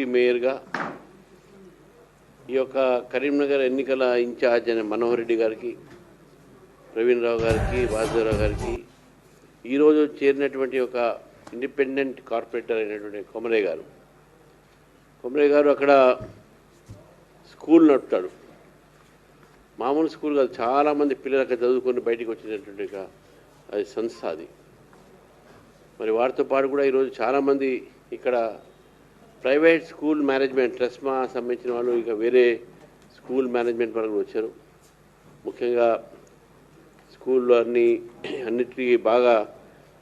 Deputy మేయర్గా ఈ యొక్క కరీంనగర్ ఎన్నికల ఇన్ఛార్జ్ అయిన మనోహర్ రెడ్డి గారికి, ప్రవీణ్ రావు గారికి, వాసుదేవరావు గారికి, ఈరోజు చేరినటువంటి ఒక ఇండిపెండెంట్ కార్పొరేటర్ అయినటువంటి కొమరయ్య గారు అక్కడ స్కూల్ నడుపుతాడు. మామూలు స్కూల్ కాదు, చాలామంది పిల్లలు అక్కడ చదువుకొని బయటికి వచ్చినటువంటి అది సంస్థ అది. మరి వారితో పాటు కూడా ఈరోజు చాలామంది ఇక్కడ ప్రైవేట్ స్కూల్ మేనేజ్మెంట్ ట్రస్మా సంబంధించిన వాళ్ళు, ఇక వేరే స్కూల్ మేనేజ్మెంట్ వాళ్ళు వచ్చారు. ముఖ్యంగా స్కూల్లో అన్నిటికీ బాగా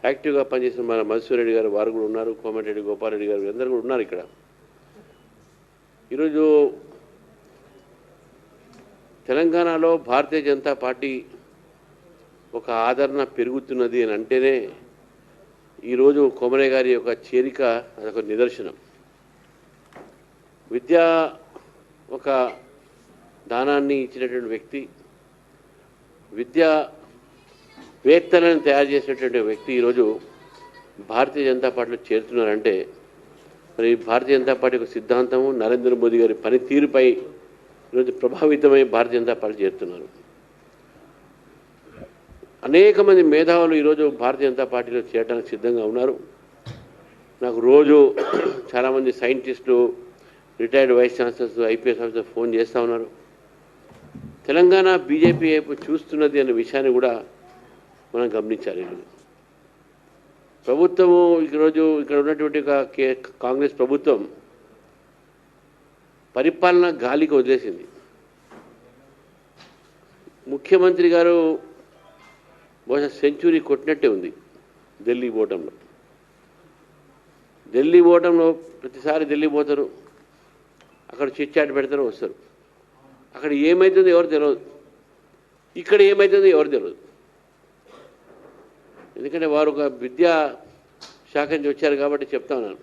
యాక్టివ్గా పనిచేసిన మన మధుసూర్ రెడ్డి గారు వారు కూడా ఉన్నారు, కోమటిరెడ్డి గోపాలరెడ్డి గారు అందరూ కూడా ఉన్నారు ఇక్కడ. ఈరోజు తెలంగాణలో భారతీయ జనతా పార్టీ ఒక ఆదరణ పెరుగుతున్నది అని అంటేనే ఈరోజు కొమరయ్య గారి యొక్క చేరిక అదొక నిదర్శనం. విద్య ఒక దానాన్ని ఇచ్చినటువంటి వ్యక్తి, విద్యావేత్తలను తయారు చేసినటువంటి వ్యక్తి ఈరోజు భారతీయ జనతా పార్టీలో చేరుతున్నారంటే మరి భారతీయ జనతా పార్టీ యొక్క సిద్ధాంతము, నరేంద్ర మోదీ గారి పనితీరుపై ఈరోజు ప్రభావితమై భారతీయ జనతా పార్టీ చేరుతున్నారు. అనేక మంది మేధావులు ఈరోజు భారతీయ జనతా పార్టీలో చేరడానికి సిద్ధంగా ఉన్నారు. నాకు రోజు చాలామంది సైంటిస్టులు, retired vice chancellors, IPS officer phone చేస్తూ ఉన్నారు. తెలంగాణ బీజేపీ వైపు చూస్తున్నది అనే విషయాన్ని కూడా మనం గమనించాలి. ప్రభుత్వము ఈరోజు ఇక్కడ ఉన్నటువంటి కాంగ్రెస్ ప్రభుత్వం పరిపాలన గాలికి వదిలేసింది. ముఖ్యమంత్రి గారు బహుశా సెంచురీ కొట్టినట్టే ఉంది ఢిల్లీ ఓటంలో. ప్రతిసారి ఢిల్లీ పోతారు, అక్కడ చిట్చాట్ పెడతారు, వస్తారు. అక్కడ ఏమవుతుందో ఎవరు తెలియదు, ఇక్కడ ఏమవుతుందో ఎవరు తెలియదు. ఎందుకంటే వారు ఒక విద్యా శాఖ నుంచి వచ్చారు కాబట్టి చెప్తా ఉన్నాను.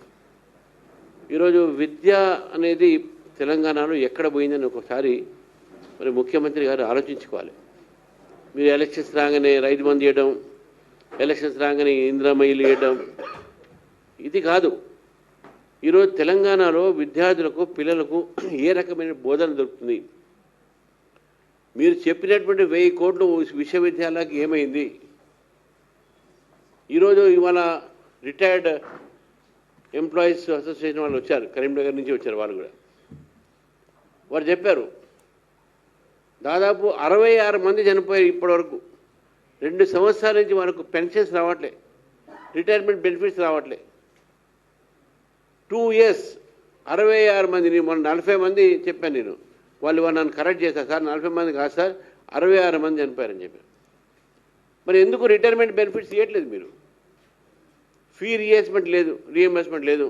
ఈరోజు విద్య అనేది తెలంగాణలో ఎక్కడ పోయిందని ఒకసారి మరి ముఖ్యమంత్రి గారు ఆలోచించుకోవాలి. మీరు ఎలక్షన్స్ రాగానే రైతు బంధు ఇవ్వడం, ఎలక్షన్స్ రాగానే ఇందిరామయ్యలు ఇవ్వడం ఇది కాదు. ఈరోజు తెలంగాణలో విద్యార్థులకు, పిల్లలకు ఏ రకమైన బోధన దొరుకుతుంది? మీరు చెప్పినటువంటి 1000 కోట్లు విశ్వవిద్యాలయాలకు ఏమైంది? ఇవాళ రిటైర్డ్ ఎంప్లాయీస్ అసోసియేషన్ వాళ్ళు వచ్చారు, కరీంనగర్ నుంచి వచ్చారు. వాళ్ళు కూడా వారు చెప్పారు, దాదాపు 66 మంది చనిపోయారు ఇప్పటివరకు. 2 సంవత్సరాల నుంచి మనకు పెన్షన్స్ రావట్లే, రిటైర్మెంట్ బెనిఫిట్స్ రావట్లే. 2 years 66 మంది. నేను మొన్న 40 మంది చెప్పాను. వాళ్ళు నన్ను కరెక్ట్ చేశారు, సార్ 40 మంది కాదు సార్ 66 మంది చనిపోయారని చెప్పారు. మరి ఎందుకు రిటైర్మెంట్ బెనిఫిట్స్ ఇవ్వట్లేదు? మీరు ఫీ రీఎంబర్స్మెంట్ లేదు.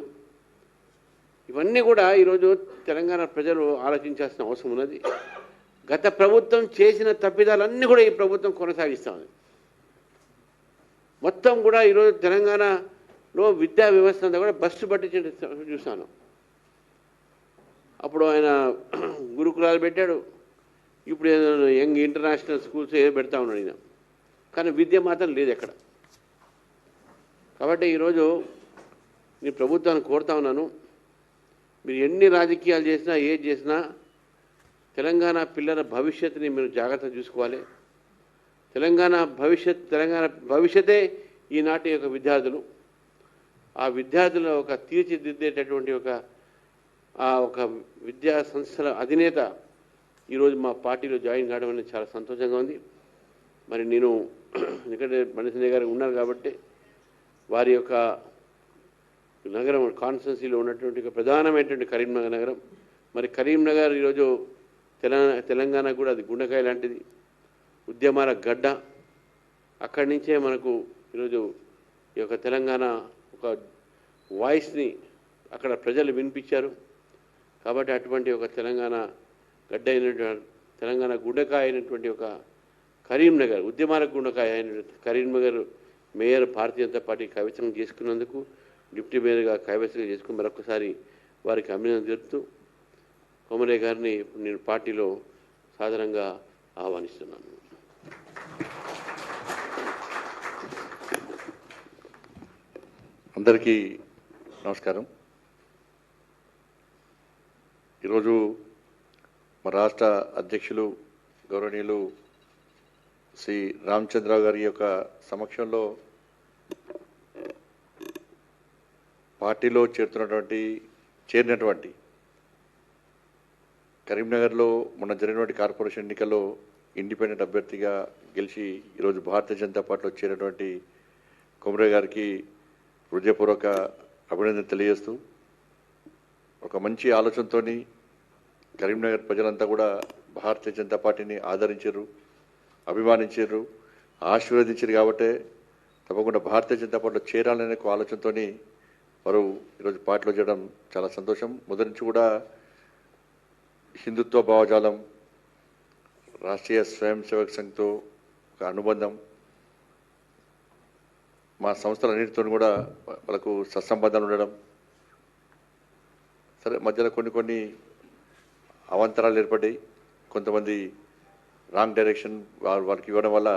ఇవన్నీ కూడా ఈరోజు తెలంగాణ ప్రజలు ఆలోచించాల్సిన అవసరం ఉన్నది. గత ప్రభుత్వం చేసిన తప్పిదాలన్నీ కూడా ఈ ప్రభుత్వం కొనసాగిస్తూ ఉంది. మొత్తం కూడా ఈరోజు తెలంగాణలో విద్యా వ్యవస్థ అంతా కూడా బస్సు పట్టించి చూస్తాను. అప్పుడు ఆయన గురుకులాలు పెట్టాడు, ఇప్పుడు యంగ్ ఇంటర్నేషనల్ స్కూల్స్ ఏదో పెడతా ఉన్నాడు ఆయన. కానీ విద్య మాత్రం లేదు ఎక్కడ. కాబట్టి ఈరోజు నేను ప్రభుత్వాన్ని కోరుతా ఉన్నాను, మీరు ఎన్ని రాజకీయాలు చేసినా, ఏది చేసినా తెలంగాణ పిల్లల భవిష్యత్తుని మీరు జాగ్రత్తగా చూసుకోవాలి. తెలంగాణ భవిష్యత్తే ఈనాటి యొక్క విద్యార్థులు. ఆ విద్యార్థుల ఒక తీర్చిదిద్దేటటువంటి ఒక విద్యా సంస్థల అధినేత ఈరోజు మా పార్టీలో జాయిన్ కావడం అనేది చాలా సంతోషంగా ఉంది. మరి నేను ఎందుకంటే బండి సంజయ్ గారు ఉన్నారు కాబట్టి వారి యొక్క నగరం కాన్స్టిట్యున్సీలో ఉన్నటువంటి ప్రధానమైనటువంటి కరీంనగర్ నగరం. మరి కరీంనగర్ ఈరోజు తెలంగాణ కూడా అది గుండెకాయ లాంటిది, ఉద్యమాల గడ్డ. అక్కడి నుంచే మనకు ఈరోజు ఈ యొక్క తెలంగాణ ఒక వాయిస్ని అక్కడ ప్రజలు వినిపించారు. కాబట్టి అటువంటి ఒక తెలంగాణ గడ్డ అయినటువంటి, తెలంగాణ గుండెకాయ అయినటువంటి ఒక కరీంనగర్, ఉద్యమాలకు గుండెకాయ అయిన కరీంనగర్ మేయర్ భారతీయ జనతా పార్టీ కైవసం చేసుకున్నందుకు, డిప్యూటీ మేయర్గా కైవసం చేసుకుని మరొకసారి వారికి అభినందన తెలుపుతూ కొమరయ్య గారిని నేను పార్టీలో సాధారణంగా ఆహ్వానిస్తున్నాను. అందరికీ నమస్కారం. ఈరోజు మా రాష్ట్ర అధ్యక్షులు గౌరవనీయులు శ్రీ రామచంద్రరావు గారి యొక్క సమక్షంలో పార్టీలో చేరినటువంటి కరీంనగర్లో మొన్న జరిగినటువంటి కార్పొరేషన్ ఎన్నికల్లో ఇండిపెండెంట్ అభ్యర్థిగా గెలిచి ఈరోజు భారతీయ జనతా పార్టీలో చేరినటువంటి కొమరే గారికి హృదయపూర్వక అభినందన తెలియజేస్తూ ఒక మంచి ఆలోచనతో కరీంనగర్ ప్రజలంతా కూడా భారతీయ జనతా పార్టీని ఆదరించారు, అభిమానించారు, ఆశీర్వదించారు. కాబట్టే తప్పకుండా భారతీయ జనతా పార్టీలో చేరాలనే ఒక ఆలోచనతో వారు ఈరోజు పార్టీలో చేయడం చాలా సంతోషం. మొదటి నుంచి కూడా హిందుత్వ భావజాలం, రాష్ట్రీయ స్వయం సేవక్ సంఘ్తో ఒక అనుబంధం, మా సంస్థలన్నిటితో కూడా వాళ్ళకు సత్సంబంధాలు ఉండడం, సరే మధ్యలో కొన్ని అవాంతరాలు ఏర్పడ్డాయి. కొంతమంది రాంగ్ డైరెక్షన్ వాళ్ళకి ఇవ్వడం వల్ల